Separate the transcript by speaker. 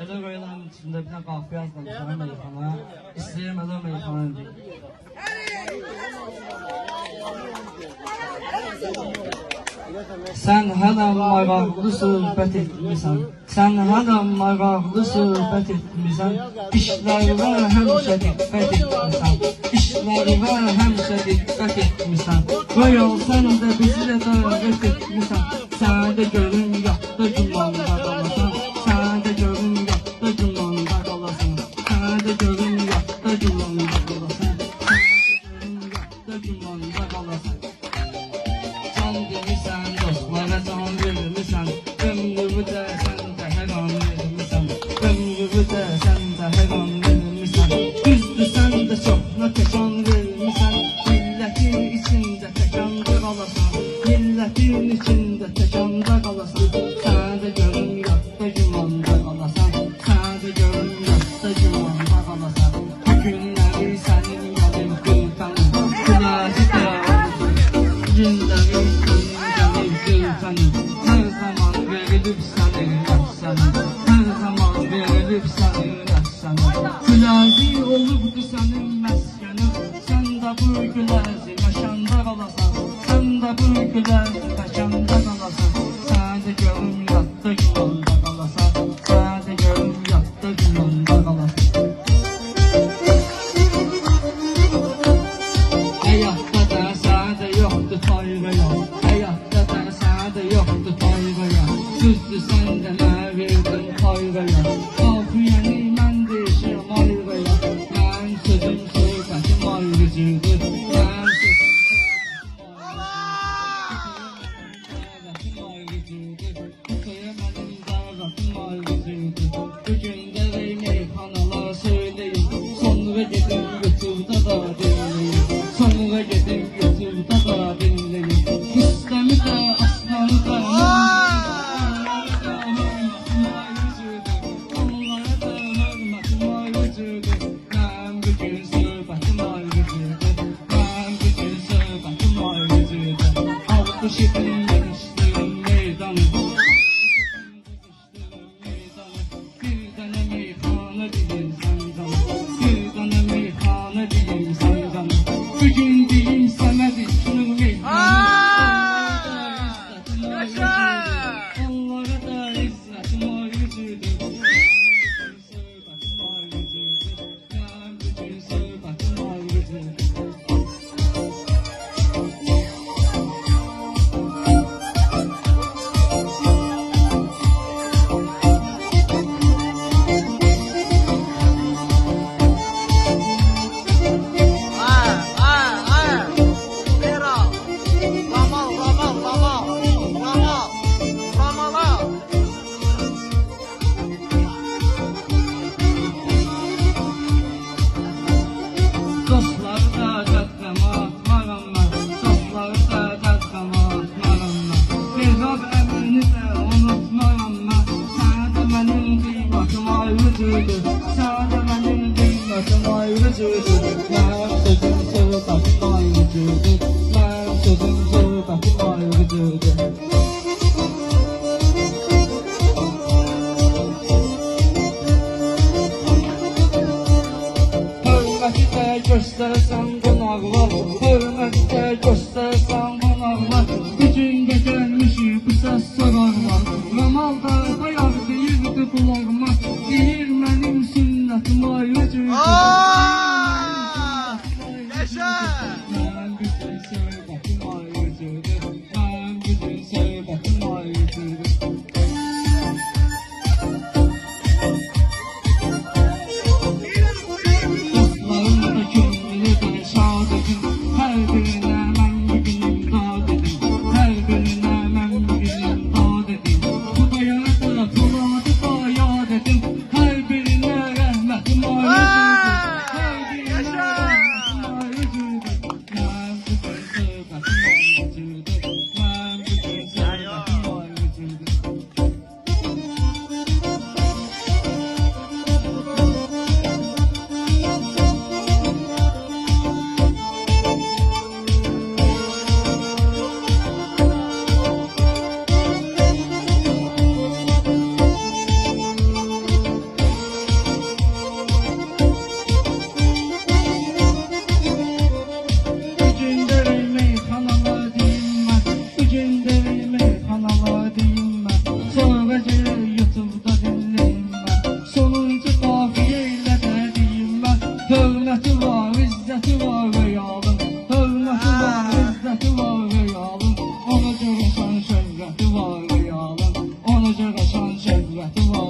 Speaker 1: Öyle koyulan içinde bir tane kahve yazdım. Sana meyhana. İstəyirəm öyle meyhana deyim. Sen hədəm maraqlı söhbət etmisən. Sen hədəm maraqlı söhbət etmisən. İşlərimə həmişə diqqət etmisən. İşlərimə həmişə diqqət etmisən. Qoy ol sən də bizi də dəvət etmisən. Səni də görün yatda cümanda qalasan. Səni də görün yatda cümanda qalasan. Səni də görün yatda cümanda qalasan. Səni də görün yatda cümanda qalasan. Can demirsən, dostlara can vermirsən. Ömrümü də sən də hər an vermirsən. Ömrümü də sən də hər an vermirsən. Düzdür sən də çoxuna təkan vermirsən. Millətin içində təkanda qalasan. Millətin içində təkanda qalasan. Səni də görün yatda cümanda qalasan. Səni də görün yatda cümanda qalasan. Bu günləri sənin gəlin qıltanın. Kulacı da günləri her zaman verilip senin yaşsanın. Her zaman verilip senin yaşsanın. Gülazi olubdu senin meskenin. Sen de bu gülazi yaşanda kalasan. Sen de bu gülazi yaşanda kalasan. Səni görüm yatda cümanda kalasan. Səni görüm yatda cümanda kalasan. Həyatda da səni yoxdur toyğaya. Həyatda da səni yoxdur toyğaya. Düzdür sən də mənə verdin toyğaya. Qalxıyanı mən deyişirəm ayrıya. Mənim sözüm söhbətim ayrıcıdır. Mənim sözüm söhbətim ayrıcıdır. Köyə mənim davratım ayrıcıdır. Bugün də ey meyxanalar söyləyin. Sonra gedin YouTube'da da dinləyin. Sonra gedin YouTube'da da dinləyin. Rüstəmi də aslanı da onlara da hörmətim ayrıcıdır. Mənim bugün söhbətim ayrıcıdır. Mənim bugün söhbətim ayrıcıdır. Alqış edin genişliyin meydanı. Bir dənə meyxana deyin sən canım. Bir dənə meyxana deyin sən canım. Bugün deyim sənə dikinin meyxana. Onlara da izzətim ayrıcıdır. Söhbətim ayrıcıdır. Mənim bugün söhbətim ayrıcıdır. Dostları da dəddəmə atmaram mən. Dostları da dəddəmə atmaram mən. Behzad əmrini də unutmaram mən. Sənə də mənim qiymətim ayrıcıdır. Sənə də mənim qiymətim ayrıcıdır. Mənim sözüm söhbətim ayrıcıdır. Mənim sözüm söhbətim ayrıcıdır. Hörməti də göstərsən qonaqlar. Hörməti də göstərsən qonaqlar. Bütün gəlmişik bu səs sorarlar. Ramal da bayaq deyirdi qulağıma. Deyir mənim sünnətim ayrıcıdır. Mənim bütün söhbətim ayrıcıdır. Mənim bütün söhbətim ayrıcıdır. Dostlarım da könlünü də şad edin. Hər birinə mən bugünüm dad edin. Hər birinə mən bugünüm dad edin. Xudaya da Poladı da yad edin. qüvvəti var.